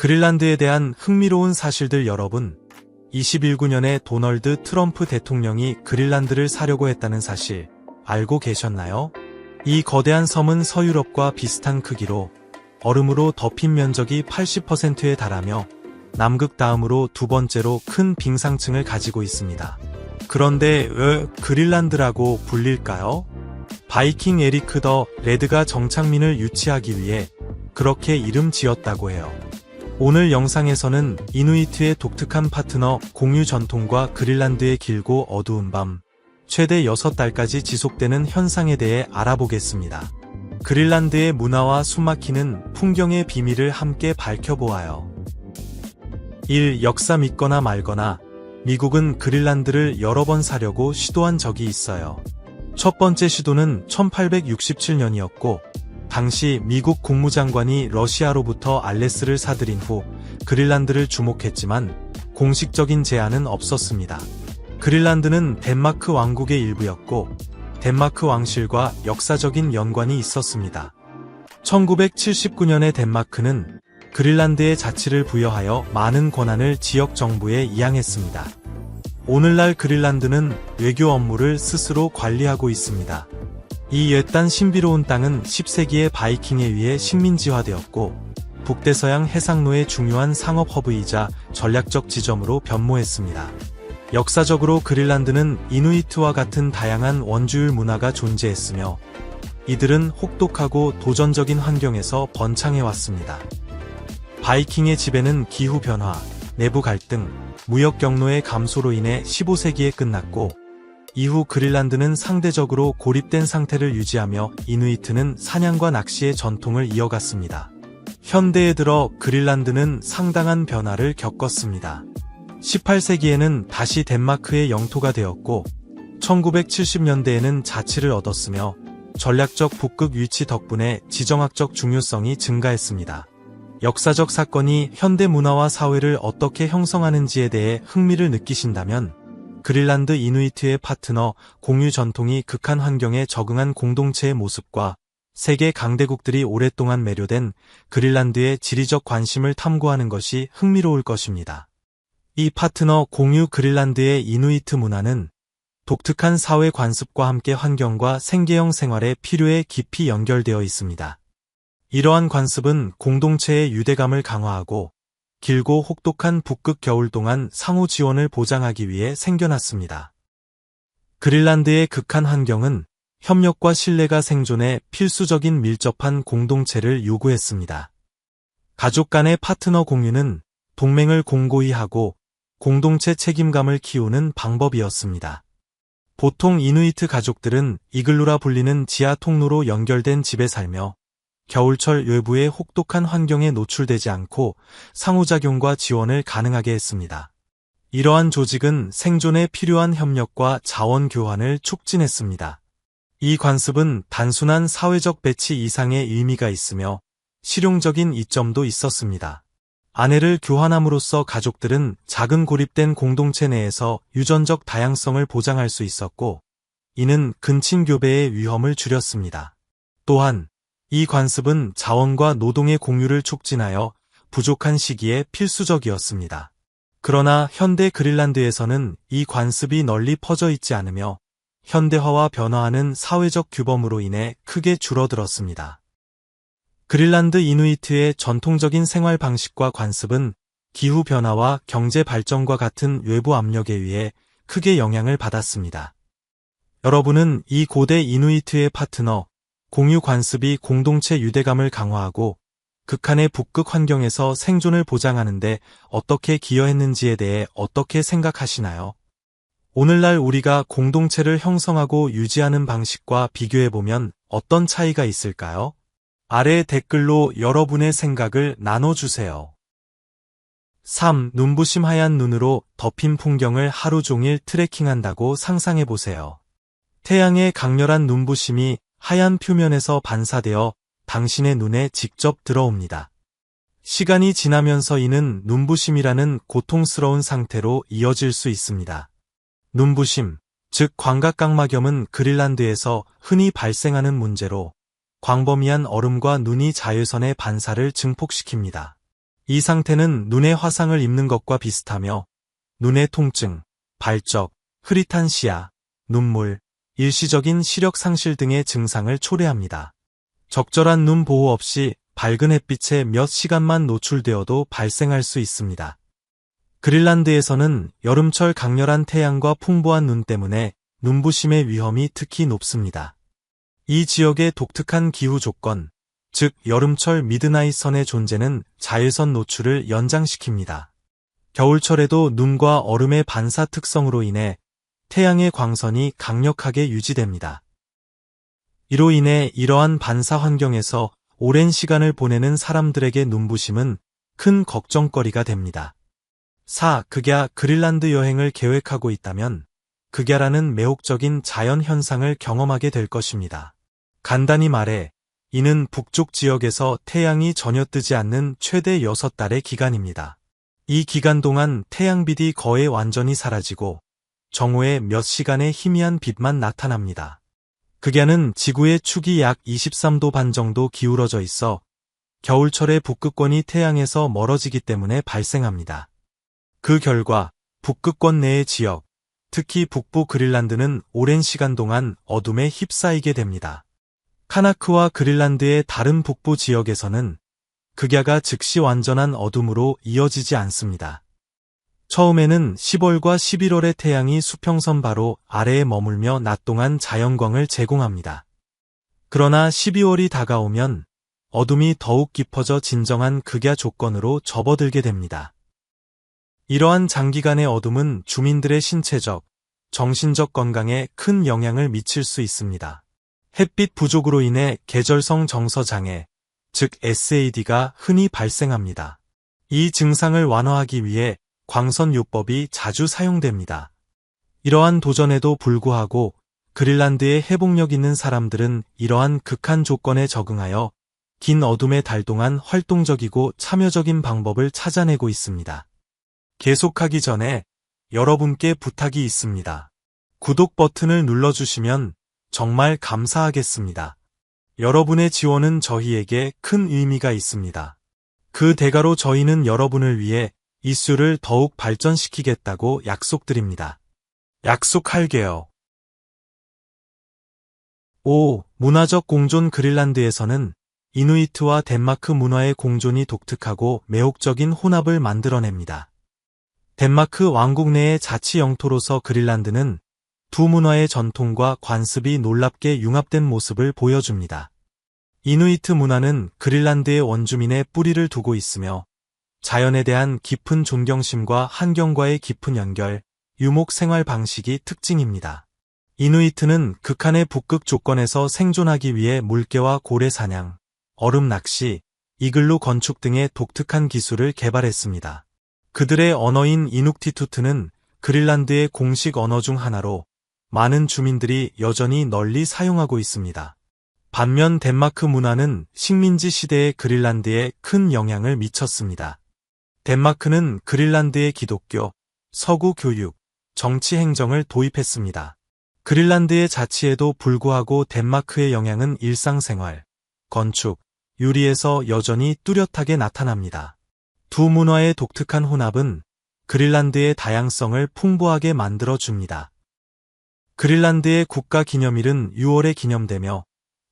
그린란드에 대한 흥미로운 사실들 여러분, 21구년에 도널드 트럼프 대통령이 그린란드를 사려고 했다는 사실 알고 계셨나요? 이 거대한 섬은 서유럽과 비슷한 크기로 얼음으로 덮인 면적이 80%에 달하며 남극 다음으로 두 번째로 큰 빙상층을 가지고 있습니다. 그런데 왜 그린란드라고 불릴까요? 바이킹 에리크 더 레드가 정착민을 유치하기 위해 그렇게 이름 지었다고 해요. 오늘 영상에서는 이누이트의 독특한 파트너 공유 전통과 그린란드의 길고 어두운 밤, 최대 6달까지 지속되는 현상에 대해 알아보겠습니다. 그린란드의 문화와 숨막히는 풍경의 비밀을 함께 밝혀보아요. 1. 역사 믿거나 말거나 미국은 그린란드를 여러 번 사려고 시도한 적이 있어요. 첫 번째 시도는 1867년이었고 당시 미국 국무장관이 러시아로부터 알래스를 사들인 후 그린란드를 주목했지만 공식적인 제안은 없었습니다. 그린란드는 덴마크 왕국의 일부였고 덴마크 왕실과 역사적인 연관이 있었습니다. 1979년에 덴마크는 그린란드의 자치를 부여하여 많은 권한을 지역 정부에 이양했습니다. 오늘날 그린란드는 외교 업무를 스스로 관리하고 있습니다. 이 옛단 신비로운 땅은 10세기에 바이킹에 의해 식민지화되었고 북대서양 해상로의 중요한 상업 허브이자 전략적 지점으로 변모했습니다. 역사적으로 그린란드는 이누이트와 같은 다양한 원주율 문화가 존재했으며 이들은 혹독하고 도전적인 환경에서 번창해왔습니다. 바이킹의 지배는 기후 변화, 내부 갈등, 무역 경로의 감소로 인해 15세기에 끝났고 이후 그린란드는 상대적으로 고립된 상태를 유지하며 이누이트는 사냥과 낚시의 전통을 이어갔습니다. 현대에 들어 그린란드는 상당한 변화를 겪었습니다. 18세기에는 다시 덴마크의 영토가 되었고 1970년대에는 자치를 얻었으며 전략적 북극 위치 덕분에 지정학적 중요성이 증가했습니다. 역사적 사건이 현대 문화와 사회를 어떻게 형성하는지에 대해 흥미를 느끼신다면 그린란드 이누이트의 파트너 공유 전통이 극한 환경에 적응한 공동체의 모습과 세계 강대국들이 오랫동안 매료된 그린란드의 지리적 관심을 탐구하는 것이 흥미로울 것입니다. 이 파트너 공유 그린란드의 이누이트 문화는 독특한 사회 관습과 함께 환경과 생계형 생활의 필요에 깊이 연결되어 있습니다. 이러한 관습은 공동체의 유대감을 강화하고 길고 혹독한 북극 겨울 동안 상호 지원을 보장하기 위해 생겨났습니다. 그린란드의 극한 환경은 협력과 신뢰가 생존에 필수적인 밀접한 공동체를 요구했습니다. 가족 간의 파트너 공유는 동맹을 공고히 하고 공동체 책임감을 키우는 방법이었습니다. 보통 이누이트 가족들은 이글루라 불리는 지하 통로로 연결된 집에 살며 겨울철 외부의 혹독한 환경에 노출되지 않고 상호작용과 지원을 가능하게 했습니다. 이러한 조직은 생존에 필요한 협력과 자원 교환을 촉진했습니다. 이 관습은 단순한 사회적 배치 이상의 의미가 있으며 실용적인 이점도 있었습니다. 아내를 교환함으로써 가족들은 작은 고립된 공동체 내에서 유전적 다양성을 보장할 수 있었고 이는 근친교배의 위험을 줄였습니다. 또한 이 관습은 자원과 노동의 공유를 촉진하여 부족한 시기에 필수적이었습니다. 그러나 현대 그린란드에서는 이 관습이 널리 퍼져 있지 않으며 현대화와 변화하는 사회적 규범으로 인해 크게 줄어들었습니다. 그린란드 이누이트의 전통적인 생활 방식과 관습은 기후 변화와 경제 발전과 같은 외부 압력에 의해 크게 영향을 받았습니다. 여러분은 이 고대 이누이트의 파트너 공유 관습이 공동체 유대감을 강화하고 극한의 북극 환경에서 생존을 보장하는데 어떻게 기여했는지에 대해 어떻게 생각하시나요? 오늘날 우리가 공동체를 형성하고 유지하는 방식과 비교해보면 어떤 차이가 있을까요? 아래 댓글로 여러분의 생각을 나눠주세요. 3. 눈부심 하얀 눈으로 덮인 풍경을 하루 종일 트레킹한다고 상상해보세요. 태양의 강렬한 눈부심이 하얀 표면에서 반사되어 당신의 눈에 직접 들어옵니다. 시간이 지나면서 이는 눈부심이라는 고통스러운 상태로 이어질 수 있습니다. 눈부심, 즉 광각각막염은 그린란드에서 흔히 발생하는 문제로 광범위한 얼음과 눈이 자외선의 반사를 증폭시킵니다. 이 상태는 눈의 화상을 입는 것과 비슷하며 눈의 통증, 발적, 흐릿한 시야, 눈물, 일시적인 시력 상실 등의 증상을 초래합니다. 적절한 눈 보호 없이 밝은 햇빛에 몇 시간만 노출되어도 발생할 수 있습니다. 그린란드에서는 여름철 강렬한 태양과 풍부한 눈 때문에 눈부심의 위험이 특히 높습니다. 이 지역의 독특한 기후 조건, 즉 여름철 미드나잇 선의 존재는 자외선 노출을 연장시킵니다. 겨울철에도 눈과 얼음의 반사 특성으로 인해 태양의 광선이 강력하게 유지됩니다. 이로 인해 이러한 반사 환경에서 오랜 시간을 보내는 사람들에게 눈부심은 큰 걱정거리가 됩니다. 극야 그린란드 여행을 계획하고 있다면 극야라는 매혹적인 자연 현상을 경험하게 될 것입니다. 간단히 말해 이는 북쪽 지역에서 태양이 전혀 뜨지 않는 최대 6달의 기간입니다. 이 기간 동안 태양빛이 거의 완전히 사라지고 정오에 몇 시간의 희미한 빛만 나타납니다. 극야는 지구의 축이 약 23도 반 정도 기울어져 있어 겨울철에 북극권이 태양에서 멀어지기 때문에 발생합니다. 그 결과 북극권 내의 지역, 특히 북부 그린란드는 오랜 시간 동안 어둠에 휩싸이게 됩니다. 카나크와 그린란드의 다른 북부 지역에서는 극야가 즉시 완전한 어둠으로 이어지지 않습니다. 처음에는 10월과 11월의 태양이 수평선 바로 아래에 머물며 낮 동안 자연광을 제공합니다. 그러나 12월이 다가오면 어둠이 더욱 깊어져 진정한 극야 조건으로 접어들게 됩니다. 이러한 장기간의 어둠은 주민들의 신체적, 정신적 건강에 큰 영향을 미칠 수 있습니다. 햇빛 부족으로 인해 계절성 정서 장애, 즉 SAD가 흔히 발생합니다. 이 증상을 완화하기 위해 광선요법이 자주 사용됩니다. 이러한 도전에도 불구하고 그린란드에 회복력 있는 사람들은 이러한 극한 조건에 적응하여 긴 어둠의 달 동안 활동적이고 참여적인 방법을 찾아내고 있습니다. 계속하기 전에 여러분께 부탁이 있습니다. 구독 버튼을 눌러주시면 정말 감사하겠습니다. 여러분의 지원은 저희에게 큰 의미가 있습니다. 그 대가로 저희는 여러분을 위해 이슈를 더욱 발전시키겠다고 약속드립니다. 약속할게요. 5. 문화적 공존 그린란드에서는 이누이트와 덴마크 문화의 공존이 독특하고 매혹적인 혼합을 만들어냅니다. 덴마크 왕국 내의 자치 영토로서 그린란드는 두 문화의 전통과 관습이 놀랍게 융합된 모습을 보여줍니다. 이누이트 문화는 그린란드의 원주민의 뿌리를 두고 있으며 자연에 대한 깊은 존경심과 환경과의 깊은 연결, 유목 생활 방식이 특징입니다. 이누이트는 극한의 북극 조건에서 생존하기 위해 물개와 고래 사냥, 얼음 낚시, 이글루 건축 등의 독특한 기술을 개발했습니다. 그들의 언어인 이눅티투트는 그린란드의 공식 언어 중 하나로 많은 주민들이 여전히 널리 사용하고 있습니다. 반면 덴마크 문화는 식민지 시대의 그린란드에 큰 영향을 미쳤습니다. 덴마크는 그린란드의 기독교, 서구 교육, 정치 행정을 도입했습니다. 그린란드의 자치에도 불구하고 덴마크의 영향은 일상생활, 건축, 유리에서 여전히 뚜렷하게 나타납니다. 두 문화의 독특한 혼합은 그린란드의 다양성을 풍부하게 만들어줍니다. 그린란드의 국가 기념일은 6월에 기념되며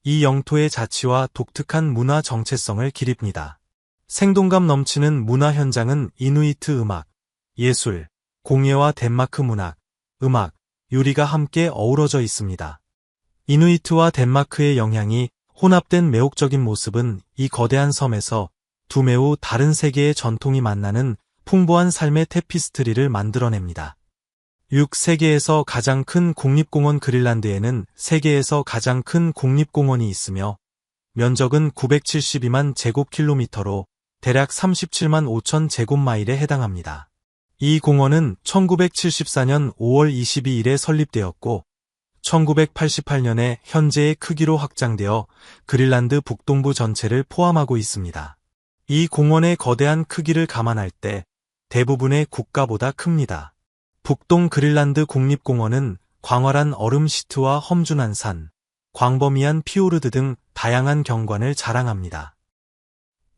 이 영토의 자치와 독특한 문화 정체성을 기립니다. 생동감 넘치는 문화 현장은 이누이트 음악, 예술, 공예와 덴마크 문학, 음악, 유리가 함께 어우러져 있습니다. 이누이트와 덴마크의 영향이 혼합된 매혹적인 모습은 이 거대한 섬에서 두 매우 다른 세계의 전통이 만나는 풍부한 삶의 테피스트리를 만들어냅니다. 6세계에서 가장 큰 국립공원 그린란드에는 세계에서 가장 큰 국립공원이 있으며 면적은 972만 제곱킬로미터로 대략 37만 5천 제곱마일에 해당합니다. 이 공원은 1974년 5월 22일에 설립되었고 1988년에 현재의 크기로 확장되어 그린란드 북동부 전체를 포함하고 있습니다. 이 공원의 거대한 크기를 감안할 때 대부분의 국가보다 큽니다. 북동 그린란드 국립공원은 광활한 얼음 시트와 험준한 산, 광범위한 피오르드 등 다양한 경관을 자랑합니다.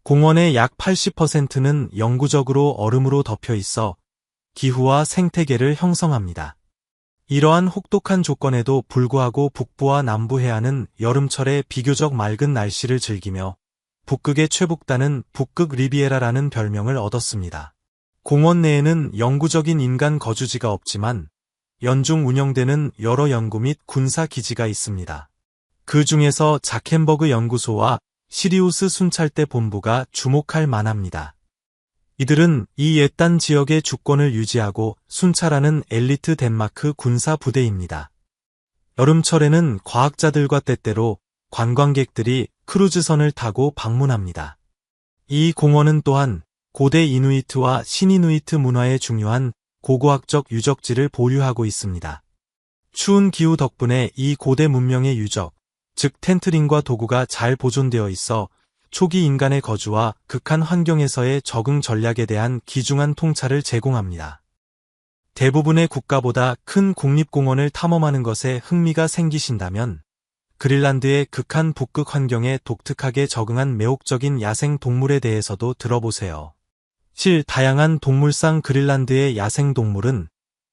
공원의 약 80%는 영구적으로 얼음으로 덮여 있어 기후와 생태계를 형성합니다. 이러한 혹독한 조건에도 불구하고 북부와 남부 해안은 여름철에 비교적 맑은 날씨를 즐기며 북극의 최북단은 북극 리비에라라는 별명을 얻었습니다. 공원 내에는 영구적인 인간 거주지가 없지만 연중 운영되는 여러 연구 및 군사 기지가 있습니다. 그 중에서 자켄버그 연구소와 시리우스 순찰대 본부가 주목할 만합니다. 이들은 이 옛단 지역의 주권을 유지하고 순찰하는 엘리트 덴마크 군사 부대입니다. 여름철에는 과학자들과 때때로 관광객들이 크루즈선을 타고 방문합니다. 이 공원은 또한 고대 이누이트와 신이누이트 문화의 중요한 고고학적 유적지를 보유하고 있습니다. 추운 기후 덕분에 이 고대 문명의 유적, 즉 텐트링과 도구가 잘 보존되어 있어 초기 인간의 거주와 극한 환경에서의 적응 전략에 대한 귀중한 통찰을 제공합니다. 대부분의 국가보다 큰 국립공원을 탐험하는 것에 흥미가 생기신다면 그린란드의 극한 북극 환경에 독특하게 적응한 매혹적인 야생 동물에 대해서도 들어보세요. 실 다양한 동물상 그린란드의 야생 동물은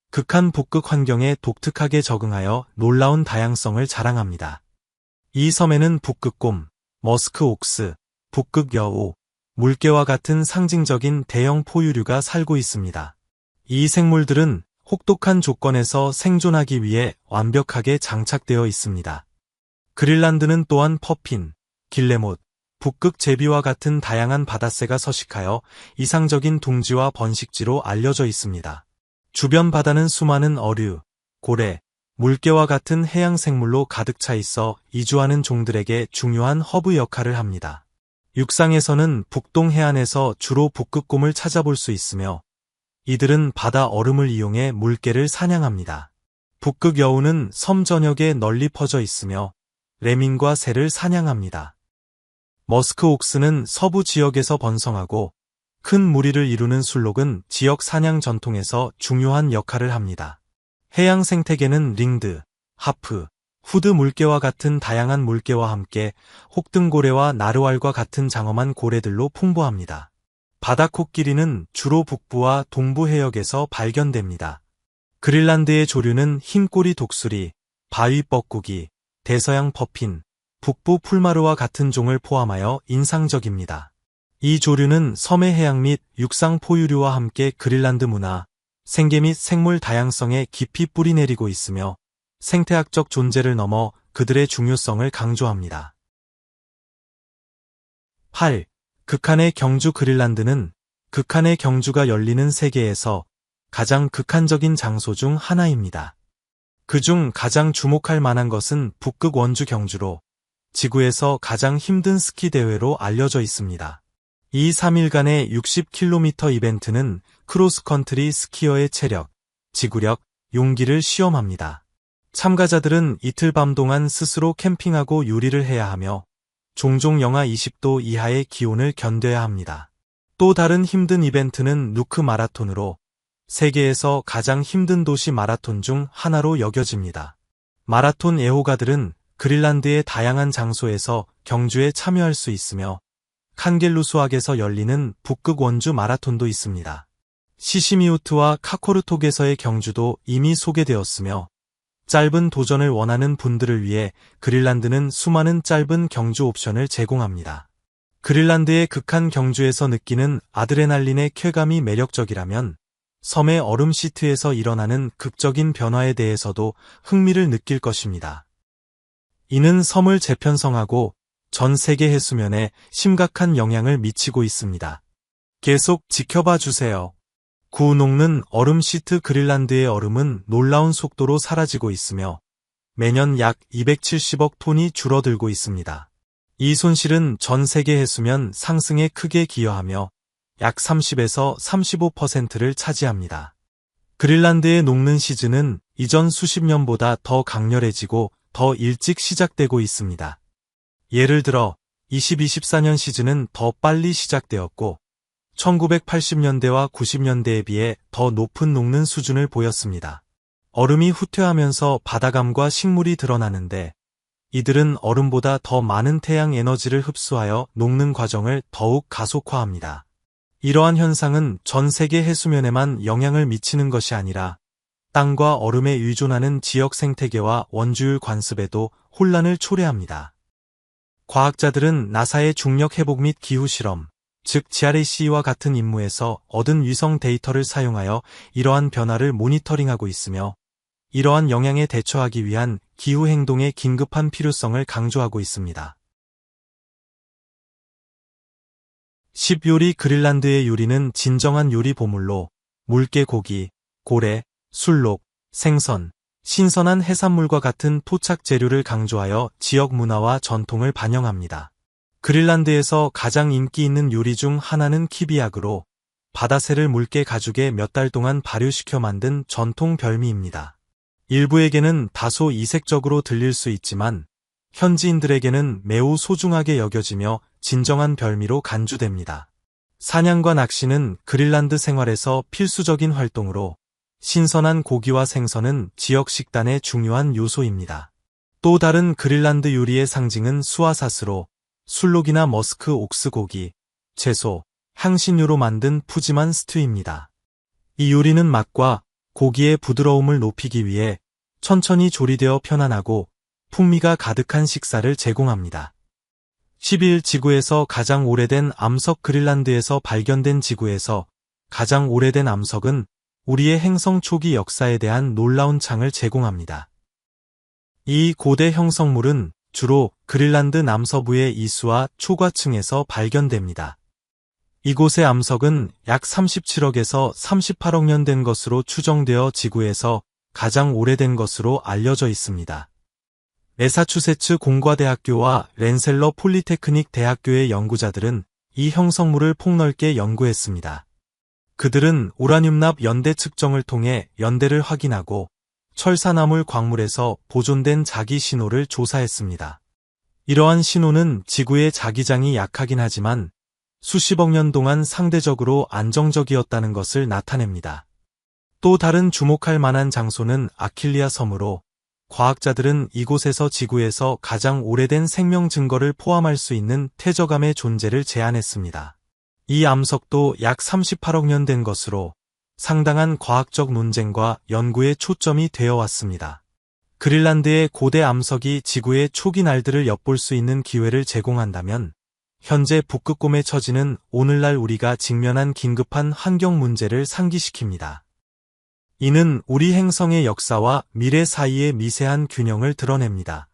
극한 북극 환경에 독특하게 적응하여 놀라운 다양성을 자랑합니다. 이 섬에는 북극곰, 머스크 옥스, 북극 여우, 물개와 같은 상징적인 대형 포유류가 살고 있습니다. 이 생물들은 혹독한 조건에서 생존하기 위해 완벽하게 장착되어 있습니다. 그린란드는 또한 퍼핀, 길레못, 북극 제비와 같은 다양한 바다새가 서식하여 이상적인 둥지와 번식지로 알려져 있습니다. 주변 바다는 수많은 어류, 고래, 물개와 같은 해양 생물로 가득 차 있어 이주하는 종들에게 중요한 허브 역할을 합니다. 육상에서는 북동 해안에서 주로 북극곰을 찾아볼 수 있으며 이들은 바다 얼음을 이용해 물개를 사냥합니다. 북극 여우는 섬 전역에 널리 퍼져 있으며 레민과 새를 사냥합니다. 머스크 옥스는 서부 지역에서 번성하고 큰 무리를 이루는 술록은 지역 사냥 전통에서 중요한 역할을 합니다. 해양 생태계는 링드, 하프, 후드 물개와 같은 다양한 물개와 함께 혹등고래와 나르왈과 같은 장엄한 고래들로 풍부합니다. 바다 코끼리는 주로 북부와 동부 해역에서 발견됩니다. 그린란드의 조류는 흰꼬리 독수리, 바위 뻐꾸기, 대서양 퍼핀, 북부 풀마루와 같은 종을 포함하여 인상적입니다. 이 조류는 섬의 해양 및 육상 포유류와 함께 그린란드 문화, 생계 및 생물 다양성에 깊이 뿌리내리고 있으며 생태학적 존재를 넘어 그들의 중요성을 강조합니다. 8. 극한의 경주 그린란드는 극한의 경주가 열리는 세계에서 가장 극한적인 장소 중 하나입니다. 그중 가장 주목할 만한 것은 북극 원주 경주로 지구에서 가장 힘든 스키 대회로 알려져 있습니다. 이 3일간의 60km 이벤트는 크로스컨트리 스키어의 체력, 지구력, 용기를 시험합니다. 참가자들은 이틀 밤 동안 스스로 캠핑하고 요리를 해야 하며 종종 영하 20도 이하의 기온을 견뎌야 합니다. 또 다른 힘든 이벤트는 누크 마라톤으로 세계에서 가장 힘든 도시 마라톤 중 하나로 여겨집니다. 마라톤 애호가들은 그린란드의 다양한 장소에서 경주에 참여할 수 있으며 칸겔루수악에서 열리는 북극 원주 마라톤도 있습니다. 시시미우트와 카코르톡에서의 경주도 이미 소개되었으며 짧은 도전을 원하는 분들을 위해 그린란드는 수많은 짧은 경주 옵션을 제공합니다. 그린란드의 극한 경주에서 느끼는 아드레날린의 쾌감이 매력적이라면 섬의 얼음 시트에서 일어나는 극적인 변화에 대해서도 흥미를 느낄 것입니다. 이는 섬을 재편성하고 전 세계 해수면에 심각한 영향을 미치고 있습니다. 계속 지켜봐 주세요. 구녹는 얼음 시트 그린란드의 얼음은 놀라운 속도로 사라지고 있으며 매년 약 270억 톤이 줄어들고 있습니다. 이 손실은 전 세계 해수면 상승에 크게 기여하며 약 30에서 35%를 차지합니다. 그린란드의 녹는 시즌은 이전 수십 년보다 더 강렬해지고 더 일찍 시작되고 있습니다. 예를 들어 2024년 시즌은 더 빨리 시작되었고 1980년대와 90년대에 비해 더 높은 녹는 수준을 보였습니다. 얼음이 후퇴하면서 바다감과 식물이 드러나는데 이들은 얼음보다 더 많은 태양 에너지를 흡수하여 녹는 과정을 더욱 가속화합니다. 이러한 현상은 전 세계 해수면에만 영향을 미치는 것이 아니라 땅과 얼음에 의존하는 지역 생태계와 원주율 관습에도 혼란을 초래합니다. 과학자들은 나사의 중력 회복 및 기후 실험, 즉 GRAC와 같은 임무에서 얻은 위성 데이터를 사용하여 이러한 변화를 모니터링하고 있으며 이러한 영향에 대처하기 위한 기후 행동의 긴급한 필요성을 강조하고 있습니다. 10요리 그린란드의 요리는 진정한 요리 보물로 물개 고기, 고래, 술록, 생선, 신선한 해산물과 같은 토착 재료를 강조하여 지역 문화와 전통을 반영합니다. 그린란드에서 가장 인기 있는 요리 중 하나는 키비약으로 바다새를 물개 가죽에 몇 달 동안 발효시켜 만든 전통 별미입니다. 일부에게는 다소 이색적으로 들릴 수 있지만 현지인들에게는 매우 소중하게 여겨지며 진정한 별미로 간주됩니다. 사냥과 낚시는 그린란드 생활에서 필수적인 활동으로 신선한 고기와 생선은 지역 식단의 중요한 요소입니다. 또 다른 그린란드 요리의 상징은 수아사스로 술록이나 머스크 옥스 고기, 채소, 향신료로 만든 푸짐한 스튜입니다. 이 요리는 맛과 고기의 부드러움을 높이기 위해 천천히 조리되어 편안하고 풍미가 가득한 식사를 제공합니다. 12일 지구에서 가장 오래된 암석 그린란드에서 발견된 지구에서 가장 오래된 암석은 우리의 행성 초기 역사에 대한 놀라운 창을 제공합니다. 이 고대 형성물은 주로 그린란드 남서부의 이수와 초과층에서 발견됩니다. 이곳의 암석은 약 37억에서 38억 년 된 것으로 추정되어 지구에서 가장 오래된 것으로 알려져 있습니다. 매사추세츠 공과대학교와 렌셀러 폴리테크닉 대학교의 연구자들은 이 형성물을 폭넓게 연구했습니다. 그들은 우라늄납 연대 측정을 통해 연대를 확인하고 철사나물 광물에서 보존된 자기 신호를 조사했습니다. 이러한 신호는 지구의 자기장이 약하긴 하지만 수십억 년 동안 상대적으로 안정적이었다는 것을 나타냅니다. 또 다른 주목할 만한 장소는 아킬리아 섬으로 과학자들은 이곳에서 지구에서 가장 오래된 생명 증거를 포함할 수 있는 퇴적암의 존재를 제안했습니다. 이 암석도 약 38억 년 된 것으로 상당한 과학적 논쟁과 연구에 초점이 되어 왔습니다. 그린란드의 고대 암석이 지구의 초기 날들을 엿볼 수 있는 기회를 제공한다면 현재 북극곰의 처지는 오늘날 우리가 직면한 긴급한 환경 문제를 상기시킵니다. 이는 우리 행성의 역사와 미래 사이의 미세한 균형을 드러냅니다.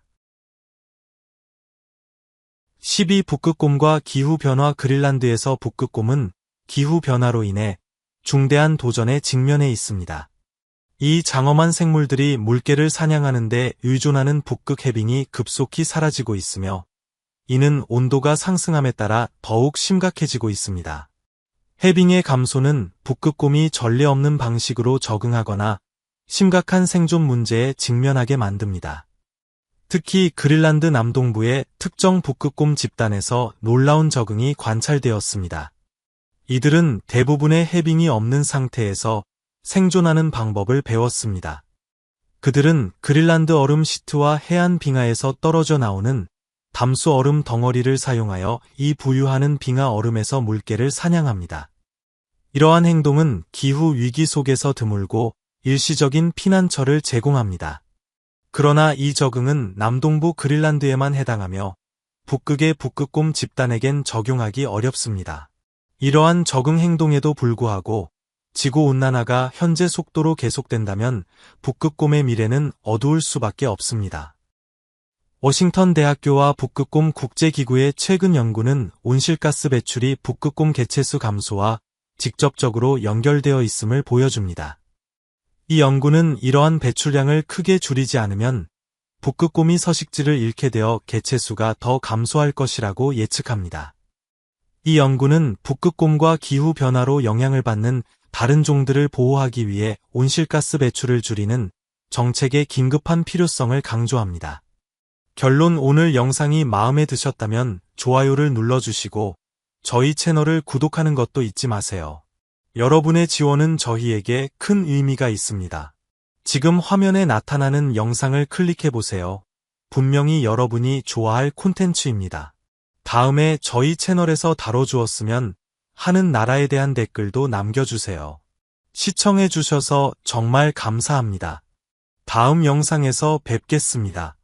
12. 북극곰과 기후변화 그린란드에서 북극곰은 기후변화로 인해 중대한 도전에 직면해 있습니다. 이 장엄한 생물들이 물개를 사냥하는 데 의존하는 북극 해빙이 급속히 사라지고 있으며 이는 온도가 상승함에 따라 더욱 심각해지고 있습니다. 해빙의 감소는 북극곰이 전례 없는 방식으로 적응하거나 심각한 생존 문제에 직면하게 만듭니다. 특히 그린란드 남동부의 특정 북극곰 집단에서 놀라운 적응이 관찰되었습니다. 이들은 대부분의 해빙이 없는 상태에서 생존하는 방법을 배웠습니다. 그들은 그린란드 얼음 시트와 해안 빙하에서 떨어져 나오는 담수 얼음 덩어리를 사용하여 이 부유하는 빙하 얼음에서 물개를 사냥합니다. 이러한 행동은 기후 위기 속에서 드물고 일시적인 피난처를 제공합니다. 그러나 이 적응은 남동부 그린란드에만 해당하며 북극의 북극곰 집단에겐 적용하기 어렵습니다. 이러한 적응 행동에도 불구하고 지구온난화가 현재 속도로 계속된다면 북극곰의 미래는 어두울 수밖에 없습니다. 워싱턴 대학교와 북극곰 국제기구의 최근 연구는 온실가스 배출이 북극곰 개체수 감소와 직접적으로 연결되어 있음을 보여줍니다. 이 연구는 이러한 배출량을 크게 줄이지 않으면 북극곰이 서식지를 잃게 되어 개체수가 더 감소할 것이라고 예측합니다. 이 연구는 북극곰과 기후변화로 영향을 받는 다른 종들을 보호하기 위해 온실가스 배출을 줄이는 정책의 긴급한 필요성을 강조합니다. 결론, 오늘 영상이 마음에 드셨다면 좋아요를 눌러주시고 저희 채널을 구독하는 것도 잊지 마세요. 여러분의 지원은 저희에게 큰 의미가 있습니다. 지금 화면에 나타나는 영상을 클릭해보세요. 분명히 여러분이 좋아할 콘텐츠입니다. 다음에 저희 채널에서 다뤄주었으면 하는 나라에 대한 댓글도 남겨주세요. 시청해주셔서 정말 감사합니다. 다음 영상에서 뵙겠습니다.